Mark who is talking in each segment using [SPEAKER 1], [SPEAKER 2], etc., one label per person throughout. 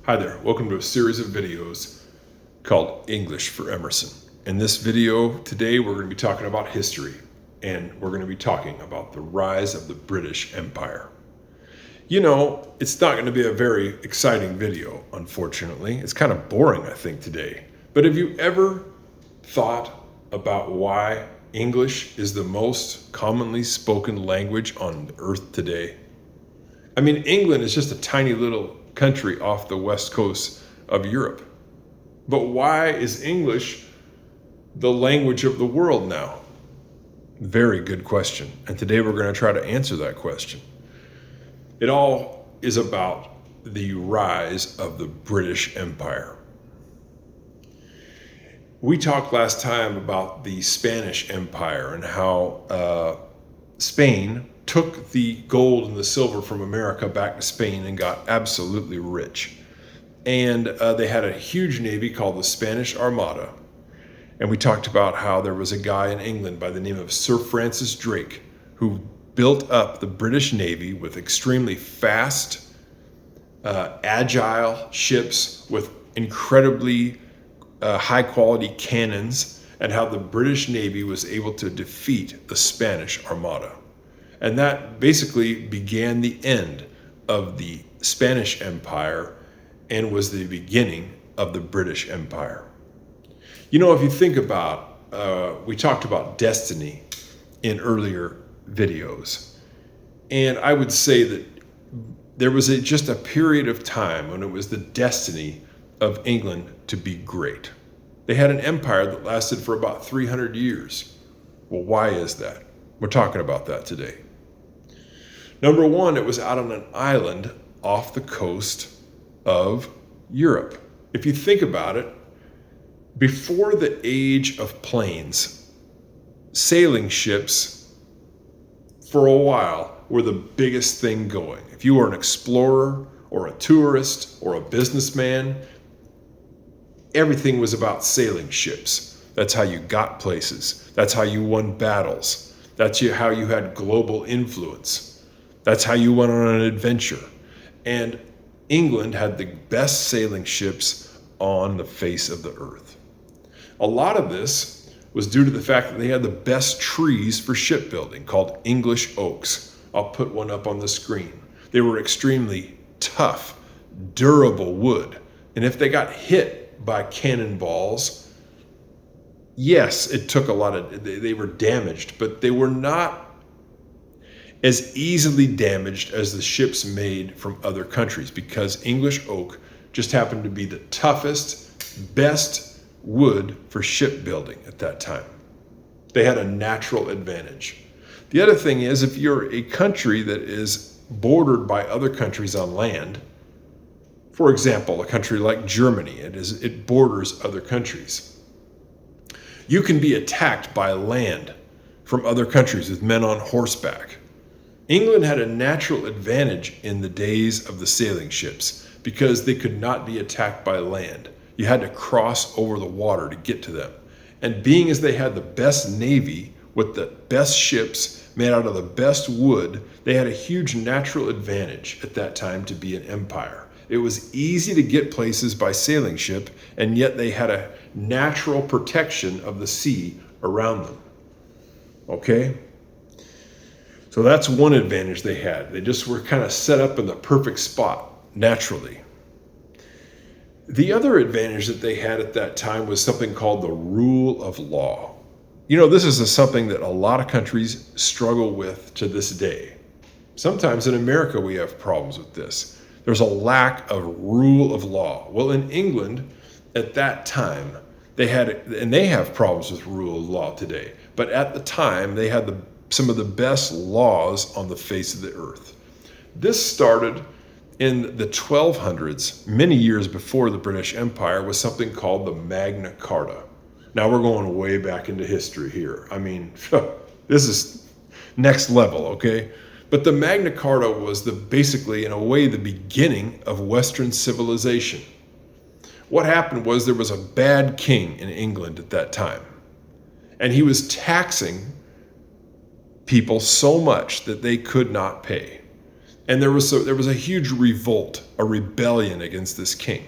[SPEAKER 1] Hi there, welcome to a series of videos called English for Emerson. In this video today we're going to be talking about history, and we're going to be talking about the rise of the British Empire. You know, it's not going to be a very exciting video, unfortunately. It's kind of boring, I think, today. But have you ever thought about why English is the most commonly spoken language on earth today? I mean, England is just a tiny little country off the west coast of Europe. But why is English the language of the world now? Very good question. And today we're going to try to answer that question. It all is about the rise of the British Empire. We talked last time about the Spanish Empire and how Spain took the gold and the silver from America back to Spain and got absolutely rich. And they had a huge navy called the Spanish Armada. And we talked about how there was a guy in England by the name of Sir Francis Drake who built up the British Navy with extremely fast, agile ships with incredibly high quality cannons, and how the British Navy was able to defeat the Spanish Armada. And that basically began the end of the Spanish Empire and was the beginning of the British Empire. You know, if you think about, we talked about destiny in earlier videos. And I would say that there was just a period of time when it was the destiny of England to be great. They had an empire that lasted for about 300 years. Well, why is that? We're talking about that today. Number one, it was out on an island off the coast of Europe. If you think about it, before the age of planes, sailing ships for a while were the biggest thing going. If you were an explorer or a tourist or a businessman, everything was about sailing ships. That's how you got places. That's how you won battles. That's how you had global influence. That's how you went on an adventure. And England had the best sailing ships on the face of the earth. A lot of this was due to the fact that they had the best trees for shipbuilding, called English oaks. I'll put one up on the screen. They were extremely tough, durable wood. And if they got hit by cannonballs, yes, it took a lot of, they were damaged, but they were not as easily damaged as the ships made from other countries, because English oak just happened to be the toughest, best wood for shipbuilding at that time. They had a natural advantage. The other thing is, if you're a country that is bordered by other countries on land, for example, a country like Germany, it borders other countries. You can be attacked by land from other countries with men on horseback. England had a natural advantage in the days of the sailing ships because they could not be attacked by land. You had to cross over the water to get to them. And being as they had the best navy with the best ships made out of the best wood, they had a huge natural advantage at that time to be an empire. It was easy to get places by sailing ship, and yet they had a natural protection of the sea around them. Okay? So that's one advantage they had. They just were kind of set up in the perfect spot naturally. The other advantage that they had at that time was something called the rule of law. You know, this is something that a lot of countries struggle with to this day. Sometimes in America we have problems with this. There's a lack of rule of law. Well, in England at that time, they had, and they have problems with rule of law today, but at the time they had some of the best laws on the face of the earth. This started in the 1200s, many years before the British Empire, with something called the Magna Carta. Now we're going way back into history here. I mean, this is next level, okay? But the Magna Carta was basically, in a way, the beginning of Western civilization. What happened was there was a bad king in England at that time, and he was taxing people so much that they could not pay. And there was a huge revolt, a rebellion against this king.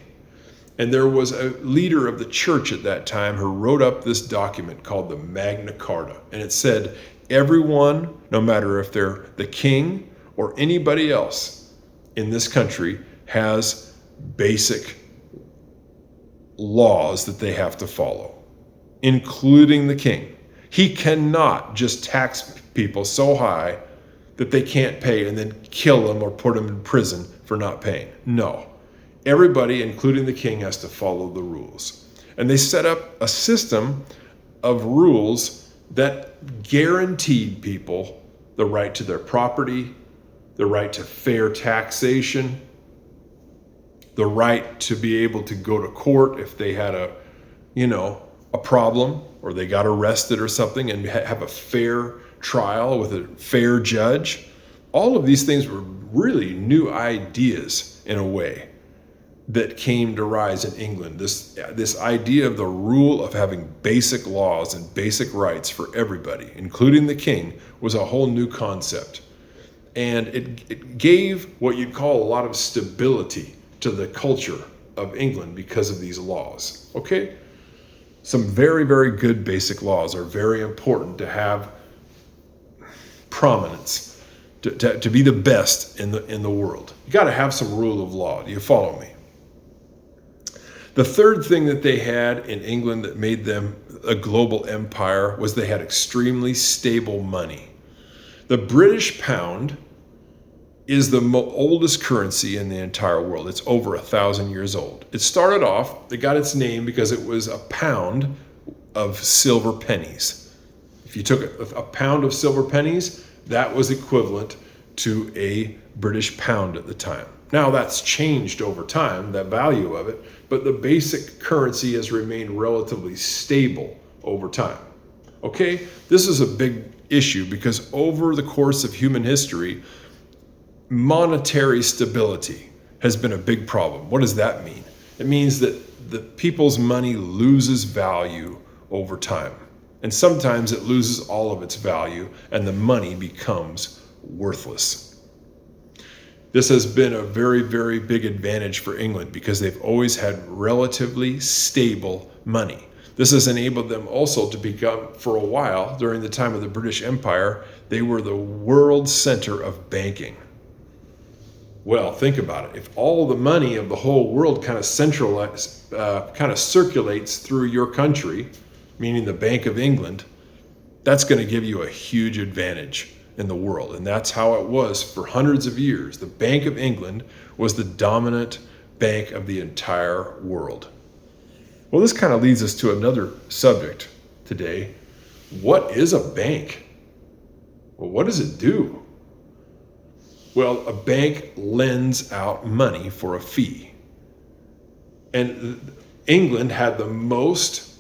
[SPEAKER 1] And there was a leader of the church at that time who wrote up this document called the Magna Carta. And it said, everyone, no matter if they're the king or anybody else in this country, has basic laws that they have to follow, including the king. He cannot just tax people so high that they can't pay and then kill them or put them in prison for not paying. No. Everybody, including the king, has to follow the rules. And they set up a system of rules that guaranteed people the right to their property, the right to fair taxation, the right to be able to go to court if they had a problem or they got arrested or something, and have a fair trial with a fair judge. All of these things were really new ideas in a way that came to rise in England. This idea of the rule of having basic laws and basic rights for everybody, including the king, was a whole new concept. And it gave what you'd call a lot of stability to the culture of England because of these laws. Okay? Some very, very good basic laws are very important to have prominence, to be the best in the world. You got to have some rule of law. Do you follow me? The third thing that they had in England that made them a global empire was they had extremely stable money. The British pound is the oldest currency in the entire world. It's over 1,000 years old. It started off, it got its name because it was a pound of silver pennies. If you took a pound of silver pennies, that was equivalent to a British pound at the time. Now that's changed over time, the value of it, but the basic currency has remained relatively stable over time. Okay, this is a big issue because over the course of human history, monetary stability has been a big problem. What does that mean? It means that the people's money loses value over time. And sometimes it loses all of its value and the money becomes worthless. This has been a very, very big advantage for England because they've always had relatively stable money. This has enabled them also to become, for a while, during the time of the British Empire, they were the world center of banking. Well, think about it. If all the money of the whole world kind of circulates through your country, meaning the Bank of England, that's going to give you a huge advantage in the world. And that's how it was for hundreds of years. The Bank of England was the dominant bank of the entire world. Well, this kind of leads us to another subject today. What is a bank? Well, what does it do? Well, a bank lends out money for a fee. And England had the most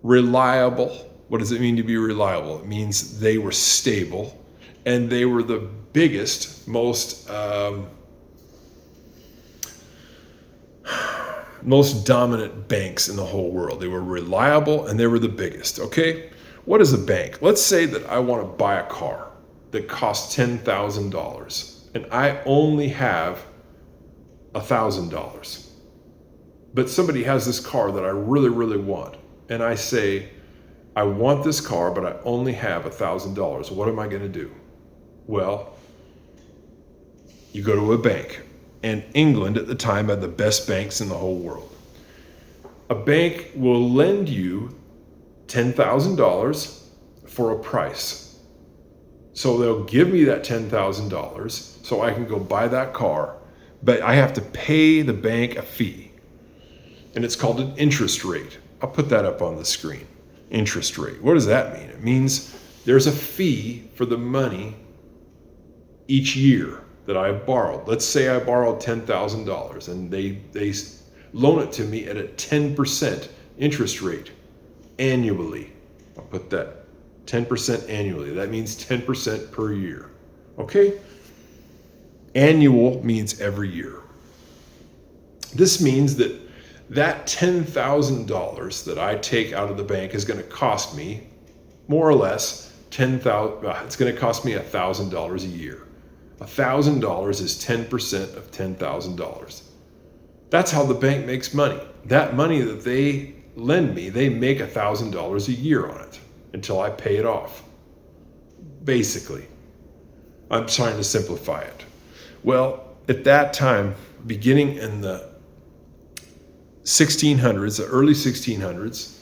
[SPEAKER 1] reliable. What does it mean to be reliable? It means they were stable and they were the biggest, most dominant banks in the whole world. They were reliable and they were the biggest, okay? What is a bank? Let's say that I want to buy a car that costs $10,000 and I only have $1,000. But somebody has this car that I really, really want. And I say, I want this car, but I only have $1,000. What am I going to do? Well, you go to a bank. And England at the time had the best banks in the whole world. A bank will lend you $10,000 for a price. So they'll give me that $10,000 so I can go buy that car, but I have to pay the bank a fee. And it's called an interest rate. I'll put that up on the screen. Interest rate. What does that mean? It means there's a fee for the money each year that I've borrowed. Let's say I borrowed $10,000 and they loan it to me at a 10% interest rate annually. I'll put that 10% annually. That means 10% per year. Okay? Annual means every year. This means that $10,000 that I take out of the bank is going to cost me more or less it's going to cost me $1,000 a year. $1,000 is 10% of $10,000. That's how the bank makes money. That money that they lend me, they make $1,000 a year on it until I pay it off. Basically, I'm trying to simplify it. Well, at that time, beginning in the 1600s, the early 1600s,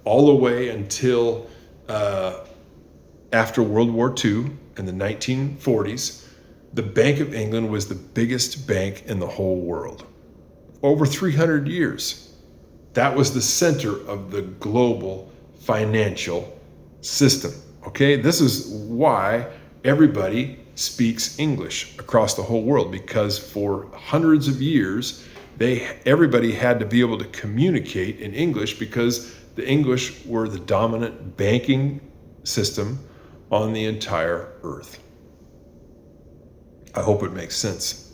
[SPEAKER 1] all the way until after World War II in the 1940s, the Bank of England was the biggest bank in the whole world. Over 300 years, that was the center of the global financial system. Okay, this is why everybody speaks English across the whole world, because for hundreds of years, everybody had to be able to communicate in English because the English were the dominant banking system on the entire earth. I hope it makes sense.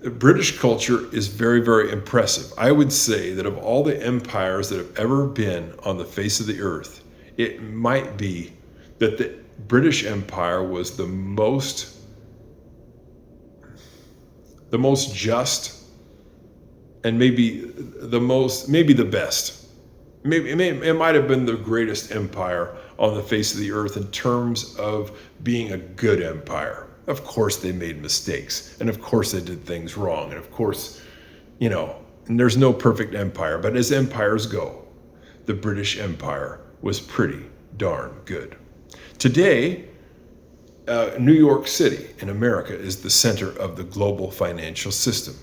[SPEAKER 1] British culture is very, very impressive. I would say that of all the empires that have ever been on the face of the earth, it might be that the British Empire was the most just, and maybe the best. It might have been the greatest empire on the face of the earth in terms of being a good empire. Of course they made mistakes, and of course they did things wrong, and of course, and there's no perfect empire, but as empires go, the British Empire was pretty darn good. Today, New York City in America is the center of the global financial system.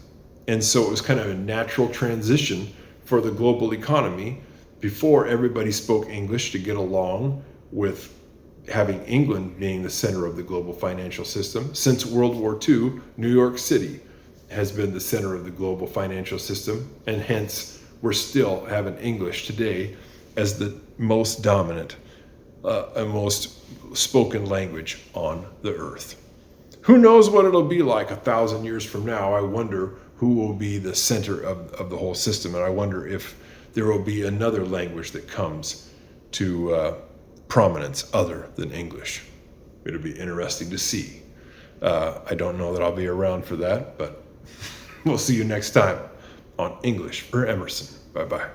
[SPEAKER 1] And so it was kind of a natural transition for the global economy. Before, everybody spoke English to get along with having England being the center of the global financial system. Since World War II, New York City has been the center of the global financial system, and hence we're still having English today as the most dominant and most spoken language on the earth. Who knows what it'll be like 1,000 years from now? I wonder who will be the center of the whole system, and I wonder if there will be another language that comes to prominence other than English. It'll be interesting to see. I don't know that I'll be around for that, but we'll see you next time on English for Emerson. Bye-bye.